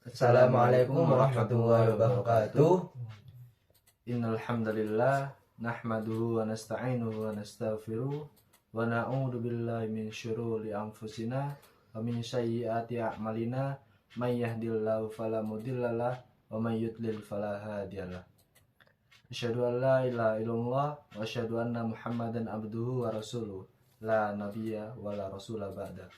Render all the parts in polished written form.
Assalamualaikum warahmatullahi wabarakatuh. Innal hamdalillah nahmaduhu wa nasta'inuhu wa nastaghfiruh wa na'udzu billahi min syururi anfusina wa min sayyiati a'malina may yahdihillahu fala mudhillalah wa may yudlil fala hadiyalah. Asyhadu an la ilaha illallah wa asyhadu anna Muhammadan abduhu wa rasuluh la nabiyya wa la rasula ba'da.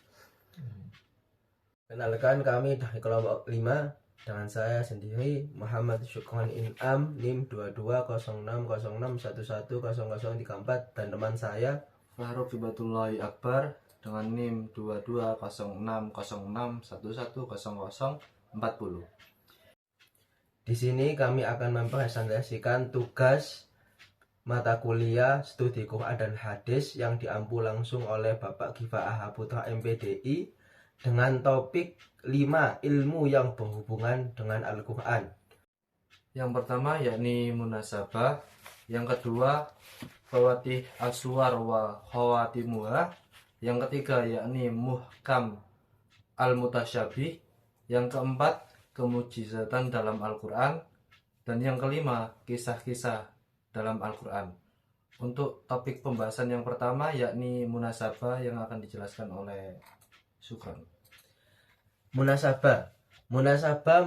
Kenalkan, kami dari kelompok 5 dengan saya sendiri Muhammad Syukron In'am, NIM 220606110034, dan teman saya Fahruk Ibatullahi Akbar dengan NIM 220606110040. Di sini kami akan mempresentasikan tugas mata kuliah studi Quran dan Hadis yang diampu langsung oleh Bapak Gifa'ah Putra MPDI dengan topik 5 ilmu yang berhubungan dengan Al-Quran. Yang pertama yakni munasabah, yang kedua fawatih aswar wa khawatimuha, yang ketiga yakni muhkam al-mutasyabih, yang keempat kemujizatan dalam Al-Quran, dan yang kelima kisah-kisah dalam Al-Quran. Untuk topik pembahasan yang pertama yakni munasabah yang akan dijelaskan oleh Syukron. Munasabah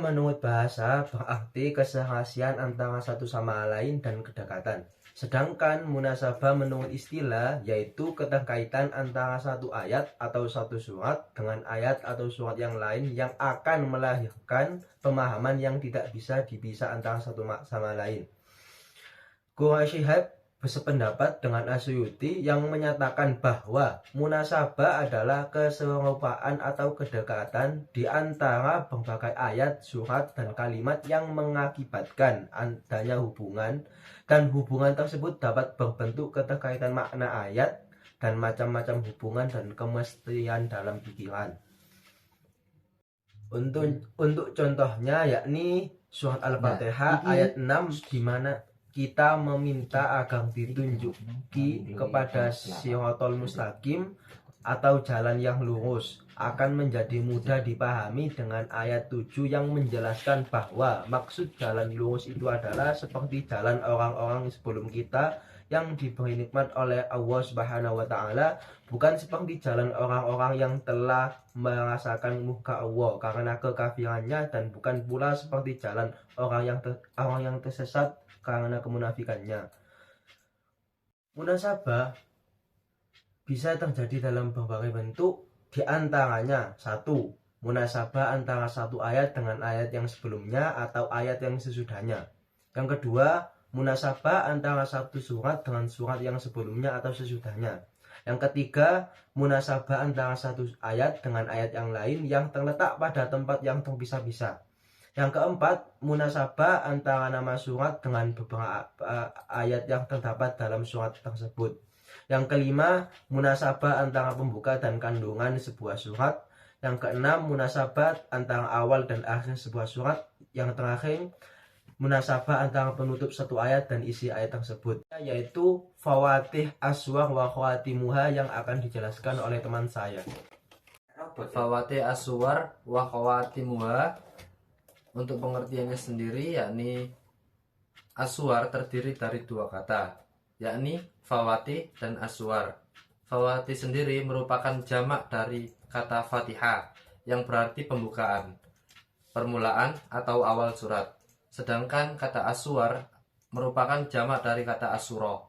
menurut bahasa berarti keserasian antara satu sama lain dan kedekatan. Sedangkan munasabah menurut istilah yaitu keterkaitan antara satu ayat atau satu surat dengan ayat atau surat yang lain yang akan melahirkan pemahaman yang tidak bisa dipisah antara satu sama lain. Quraisyihab bersependapat dengan Asyuyuti yang menyatakan bahwa munasabah adalah keserupaan atau kedekatan di antara berbagai ayat, surat, dan kalimat yang mengakibatkan adanya hubungan, dan hubungan tersebut dapat berbentuk keterkaitan makna ayat dan macam-macam hubungan dan kemestian dalam pikiran. Untuk contohnya yakni surat Al-Fatihah ayat 6 di mana kita meminta agar ditunjuki kepada Shiratal Mustaqim atau jalan yang lurus, akan menjadi mudah dipahami dengan ayat 7 yang menjelaskan bahwa maksud jalan lurus itu adalah seperti jalan orang-orang sebelum kita yang diberi nikmat oleh Allah Subhanahu wa Ta'ala, bukan seperti jalan orang-orang yang telah merasakan murka Allah karena kekafirannya, dan bukan pula seperti jalan orang yang tersesat karena kemunafikannya. Munasabah bisa terjadi dalam berbagai bentuk, di antaranya 1. Munasabah antara satu ayat dengan ayat yang sebelumnya atau ayat yang sesudahnya. Yang kedua, munasabah antara satu surat dengan surat yang sebelumnya atau sesudahnya. Yang ketiga, munasabah antara satu ayat dengan ayat yang lain yang terletak pada tempat yang terpisah-pisah. Yang keempat, munasabah antara nama surat dengan beberapa ayat yang terdapat dalam surat tersebut. Yang kelima, munasabah antara pembuka dan kandungan sebuah surat. Yang keenam, munasabah antara awal dan akhir sebuah surat. Yang terakhir, munasabah antara penutup satu ayat dan isi ayat tersebut, yaitu fawatih aswar wa khawatimuha yang akan dijelaskan oleh teman saya. Fawatih aswar wa khawatimuha, untuk pengertiannya sendiri yakni aswar terdiri dari dua kata, yakni fawati dan aswar. Fawati sendiri merupakan jamak dari kata fatihah yang berarti pembukaan, permulaan atau awal surat. Sedangkan kata aswar merupakan jamak dari kata asura,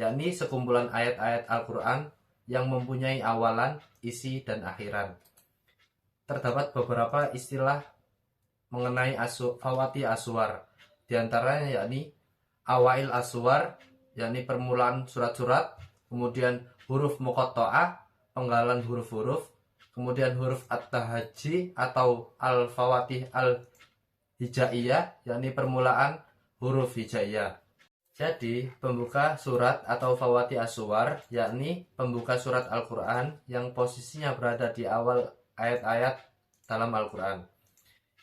yakni sekumpulan ayat-ayat Al-Quran yang mempunyai awalan, isi, dan akhiran. Terdapat beberapa istilah mengenai fawati aswar, diantaranya yakni awail aswar, yakni permulaan surat-surat, kemudian huruf muqatta'ah, penggalan huruf-huruf, kemudian huruf at-tahajji atau al-fawatih al-hijaiyah, yakni permulaan huruf hijaiyah. Jadi pembuka surat atau fawati aswar yakni pembuka surat Al-Quran yang posisinya berada di awal ayat-ayat dalam Al-Quran,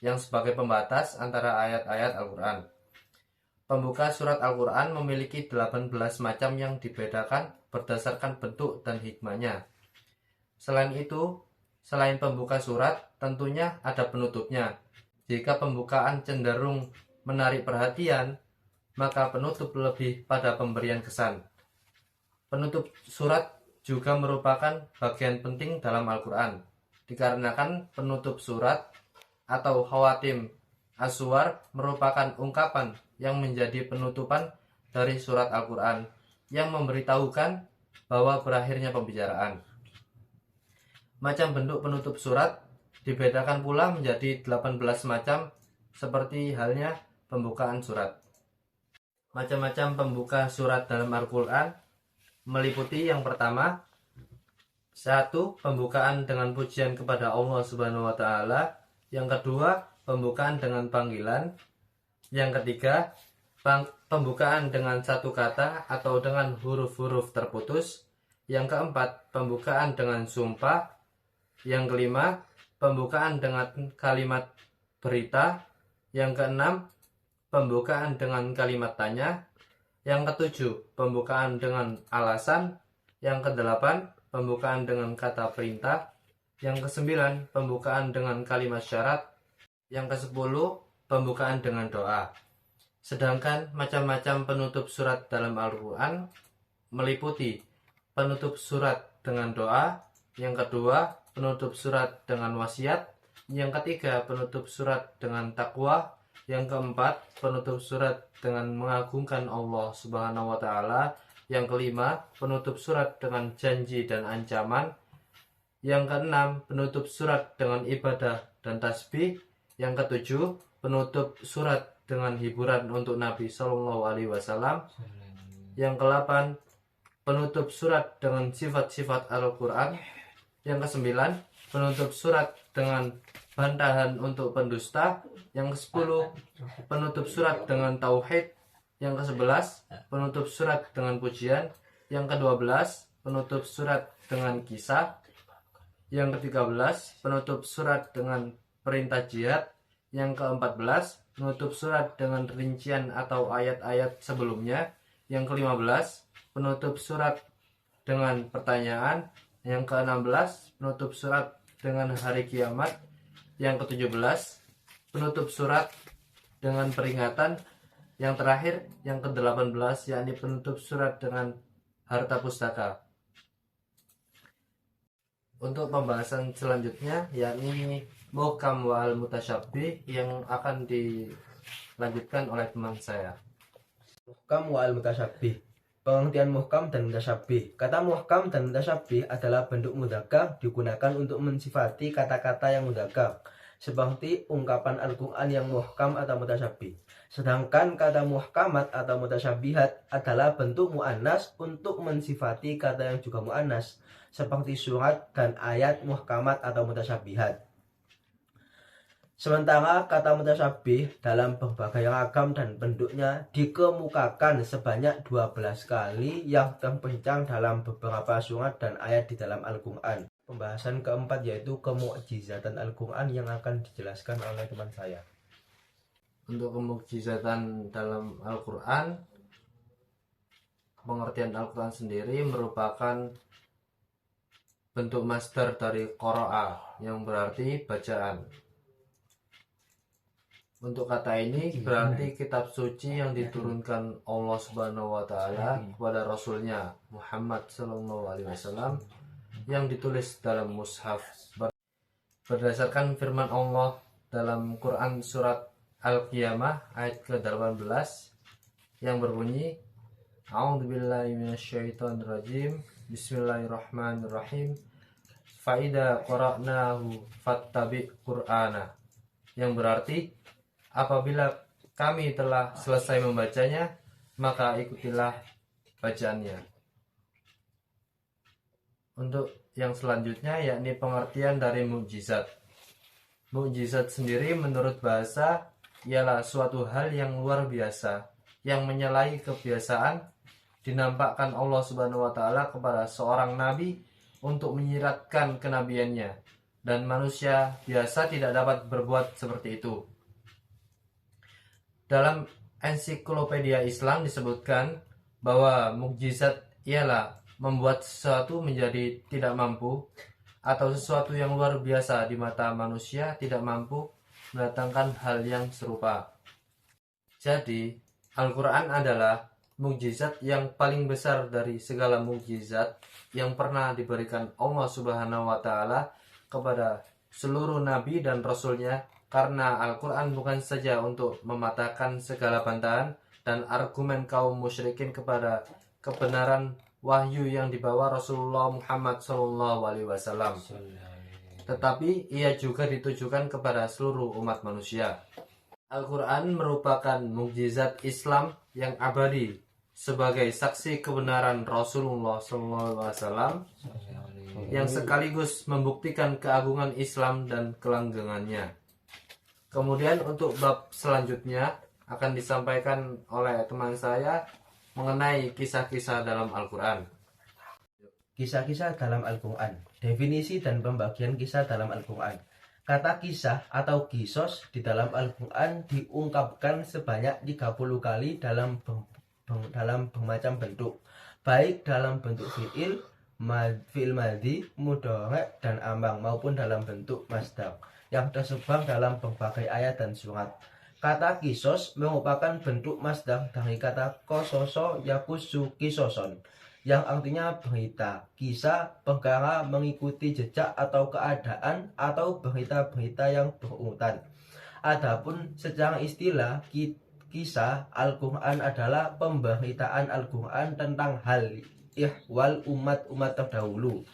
yang sebagai pembatas antara ayat-ayat Al-Quran. Pembuka surat Al-Quran memiliki 18 macam yang dibedakan berdasarkan bentuk dan hikmahnya. Selain itu, selain pembuka surat, tentunya ada penutupnya. Jika pembukaan cenderung menarik perhatian, maka penutup lebih pada pemberian kesan. Penutup surat juga merupakan bagian penting dalam Al-Quran, dikarenakan penutup surat atau khawatim as-suwar merupakan ungkapan yang menjadi penutupan dari surat Al-Quran yang memberitahukan bahwa berakhirnya pembicaraan. Macam bentuk penutup surat dibedakan pula menjadi 18 macam, seperti halnya pembukaan surat. Macam-macam pembuka surat dalam Al-Quran meliputi yang pertama, 1. Pembukaan dengan pujian kepada Allah Subhanahu wa Ta'ala. Yang kedua, pembukaan dengan panggilan. Yang ketiga, pembukaan dengan satu kata atau dengan huruf-huruf terputus. Yang keempat, pembukaan dengan sumpah. Yang kelima, pembukaan dengan kalimat berita. Yang keenam, pembukaan dengan kalimat tanya. Yang ketujuh, pembukaan dengan alasan. Yang kedelapan, pembukaan dengan kata perintah. Yang kesembilan, pembukaan dengan kalimat syarat. Yang kesepuluh, pembukaan dengan doa. Sedangkan macam-macam penutup surat dalam Al-Quran meliputi penutup surat dengan doa. Yang kedua, penutup surat dengan wasiat. Yang ketiga, penutup surat dengan takwa. Yang keempat, penutup surat dengan mengagungkan Allah Subhanahu wa Ta'ala. Yang kelima, penutup surat dengan janji dan ancaman. Yang keenam, penutup surat dengan ibadah dan tasbih. Yang ketujuh, penutup surat dengan hiburan untuk Nabi Shallallahu Alaihi Wasallam. Yang kedelapan, penutup surat dengan sifat-sifat Al-Quran. Yang kesembilan, penutup surat dengan bantahan untuk pendusta. Yang kesepuluh, penutup surat dengan tauhid. Yang kesebelas, penutup surat dengan pujian. Yang kedua belas, penutup surat dengan kisah. Yang ke-13, penutup surat dengan perintah jihad. Yang ke-14, penutup surat dengan rincian atau ayat-ayat sebelumnya. Yang ke-15, penutup surat dengan pertanyaan. Yang ke-16, penutup surat dengan hari kiamat. Yang ke-17, penutup surat dengan peringatan. Yang terakhir, yang ke-18, yakni penutup surat dengan harta pustaka. Untuk pembahasan selanjutnya, yakni muhkam wa al-mutasyabbih, yang akan dilanjutkan oleh teman saya. Muhkam wa al-mutasyabbih. Pengertian muhkam dan mutasyabbih. Kata muhkam dan mutasyabbih adalah bentuk mudzakkar digunakan untuk mensifati kata-kata yang mudzakkar, seperti ungkapan Al-Quran yang muhkam atau mutasyabbih. Sedangkan kata muhkamat atau mutasyabbihat adalah bentuk mu'annas untuk mensifati kata yang juga mu'annas, seperti surat dan ayat muhkamat atau mutasyabbihat. Sementara kata mutasyabbih dalam berbagai ragam dan bentuknya dikemukakan sebanyak 12 kali yang terbincang dalam beberapa surat dan ayat di dalam Al-Quran. Pembahasan keempat yaitu kemukjizatan Al-Quran yang akan dijelaskan oleh teman saya. Untuk kemukjizatan dalam Al-Quran, pengertian Al-Quran sendiri merupakan bentuk masdar dari qara'a, yang berarti bacaan. Untuk kata ini berarti kitab suci yang diturunkan Allah Subhanahu wa Ta'ala kepada Rasulnya Muhammad Sallallahu Alaihi Wasallam, yang ditulis dalam mushaf. Berdasarkan firman Allah dalam Quran surat Al-Qiyamah ayat ke-18 yang berbunyi, A'udzubillahi minasyaitonirrajim, Bismillahirrahmanirrahim, Fa'idha qara'nahu fattabi' Qur'ana, yang berarti apabila kami telah selesai membacanya, maka ikutilah bacaannya. Untuk yang selanjutnya, yakni pengertian dari mukjizat. Mukjizat sendiri menurut bahasa ialah suatu hal yang luar biasa, yang menyalahi kebiasaan, dinampakkan Allah Subhanahu wa Ta'ala kepada seorang nabi untuk menyiratkan kenabiannya, dan manusia biasa tidak dapat berbuat seperti itu. Dalam ensiklopedia Islam disebutkan bahwa mukjizat ialah membuat sesuatu menjadi tidak mampu, atau sesuatu yang luar biasa di mata manusia tidak mampu, mendatangkan hal yang serupa. Jadi, Al-Quran adalah mukjizat yang paling besar dari segala mukjizat yang pernah diberikan Allah Subhanahu wa Ta'ala kepada seluruh nabi dan rasulnya, karena Al-Quran bukan saja untuk mematahkan segala bantahan dan argumen kaum musyrikin kepada kebenaran wahyu yang dibawa Rasulullah Muhammad SAW, tetapi ia juga ditujukan kepada seluruh umat manusia. Al-Quran merupakan mukjizat Islam yang abadi sebagai saksi kebenaran Rasulullah SAW, yang sekaligus membuktikan keagungan Islam dan kelanggengannya. Kemudian untuk bab selanjutnya akan disampaikan oleh teman saya mengenai kisah-kisah dalam Al-Quran. Kisah-kisah dalam Al-Quran. Definisi dan pembagian kisah dalam Al-Quran. Kata kisah atau kisos di dalam Al-Quran diungkapkan sebanyak 30 kali dalam bermacam bentuk, baik dalam bentuk fi'il madhi, mudhari' dan amar, maupun dalam bentuk masdar yang tersebar dalam berbagai ayat dan surat. Kata kisos merupakan bentuk masdar dari kata kososo yakusu kisoson, yang artinya berita, kisah, perkara, mengikuti jejak atau keadaan, atau berita-berita yang berurutan. Adapun secara istilah, kisah Al-Quran adalah pemberitaan Al-Quran tentang hal ihwal umat-umat terdahulu,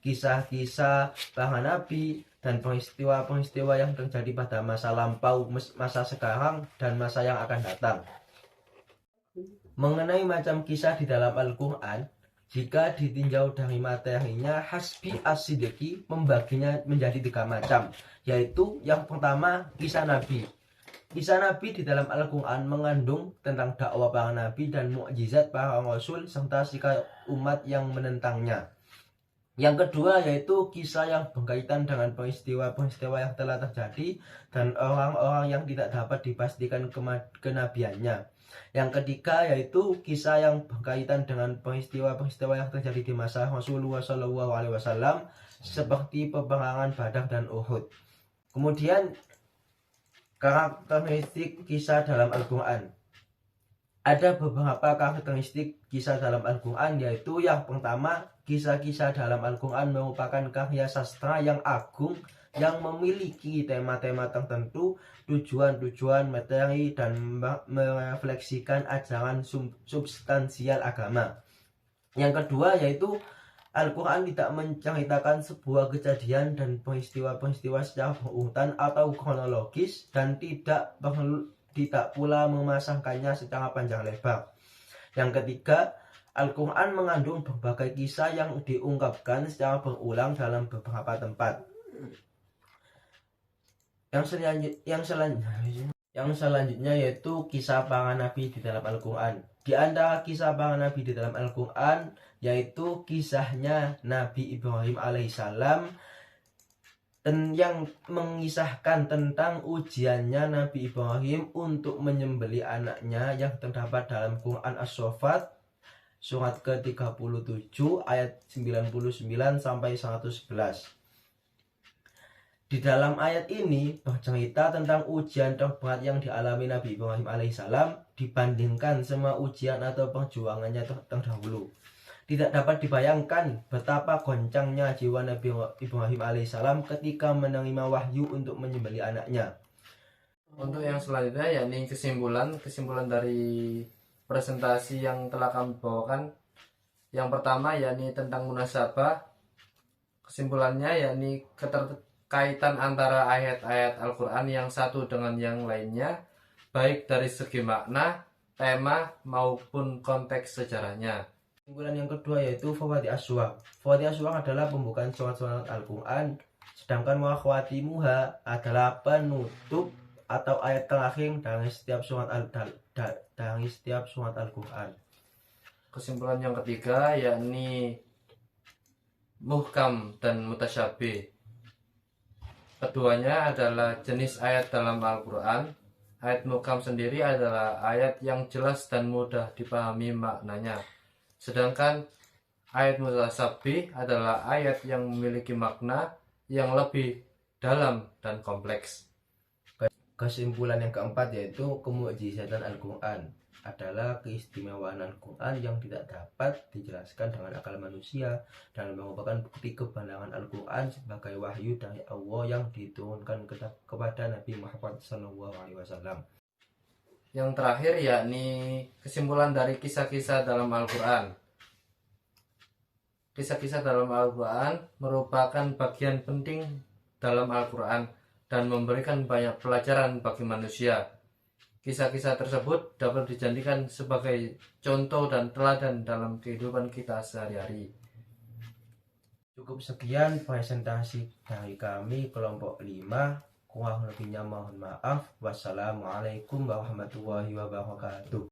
kisah-kisah para nabi, dan peristiwa-peristiwa yang terjadi pada masa lampau, masa sekarang, dan masa yang akan datang. Mengenai macam kisah di dalam Al-Quran, jika ditinjau dari materinya, Hasbi As-Siddiqi membaginya menjadi 3 macam, yaitu yang pertama, kisah Nabi. Kisah Nabi di dalam Al-Quran mengandung tentang dakwah para nabi dan mukjizat para rasul serta sikap umat yang menentangnya. Yang kedua yaitu kisah yang berkaitan dengan peristiwa-peristiwa yang telah terjadi dan orang-orang yang tidak dapat dipastikan kenabiannya. Yang ketiga yaitu kisah yang berkaitan dengan peristiwa-peristiwa yang terjadi di masa Rasulullah SAW seperti peperangan Badar dan Uhud. Kemudian karakteristik kisah dalam Al-Quran. Ada beberapa karakteristik kisah dalam Al-Quran, yaitu yang pertama, kisah-kisah dalam Al-Quran merupakan karya sastra yang agung yang memiliki tema-tema tertentu, tujuan-tujuan materi, dan merefleksikan ajaran substansial agama. Yang kedua yaitu Al-Quran tidak menceritakan sebuah kejadian dan peristiwa-peristiwa secara berurutan atau kronologis, dan tidak pula memasangkannya secara panjang lebar. Yang ketiga, Al-Quran mengandung berbagai kisah yang diungkapkan secara berulang dalam beberapa tempat. Yang selanjutnya yaitu kisah para nabi di dalam Al-Quran. Di antara kisah para nabi di dalam Al-Quran yaitu kisahnya Nabi Ibrahim alaihissalam, yang mengisahkan tentang ujiannya Nabi Ibrahim untuk menyembelih anaknya yang terdapat dalam Quran As-Saffat surat ke-37 ayat 99 sampai 111. Di dalam ayat ini bercerita tentang ujian terberat yang dialami Nabi Ibrahim alaihissalam dibandingkan semua ujian atau perjuangannya terdahulu. Tidak dapat dibayangkan betapa goncangnya jiwa Nabi Ibrahim alaihissalam ketika menerima wahyu untuk menyembelih anaknya. Untuk yang selanjutnya yakni kesimpulan dari presentasi yang telah kami bawakan. Yang pertama yakni tentang munasabah. Kesimpulannya yakni keterkaitan antara ayat-ayat Al-Quran yang satu dengan yang lainnya, baik dari segi makna, tema maupun konteks sejarahnya. Kesimpulan yang kedua yaitu Fawadhi Aswar. Fawadhi Aswar adalah pembukaan surat-surat Al-Quran, sedangkan Wakhwatimuha adalah penutup atau ayat terakhir dari setiap surat Al-Quran. Kesimpulan yang ketiga yakni muhkam dan mutasyabih. Keduanya adalah jenis ayat dalam Al-Quran. Ayat muhkam sendiri adalah ayat yang jelas dan mudah dipahami maknanya. Sedangkan ayat mutasyabih adalah ayat yang memiliki makna yang lebih dalam dan kompleks. Kesimpulan yang keempat yaitu kemukjizatan Al-Quran adalah keistimewaan Al-Quran yang tidak dapat dijelaskan dengan akal manusia dan merupakan bukti kebenaran Al-Quran sebagai wahyu dari Allah yang diturunkan kepada Nabi Muhammad SAW. Yang terakhir yakni kesimpulan dari kisah-kisah dalam Al-Quran. Kisah-kisah dalam Al-Quran merupakan bagian penting dalam Al-Quran dan memberikan banyak pelajaran bagi manusia. Kisah-kisah tersebut dapat dijadikan sebagai contoh dan teladan dalam kehidupan kita sehari-hari. Cukup sekian presentasi dari kami kelompok 5. Kurang lebihnya mohon maaf. Wassalamualaikum warahmatullahi wabarakatuh.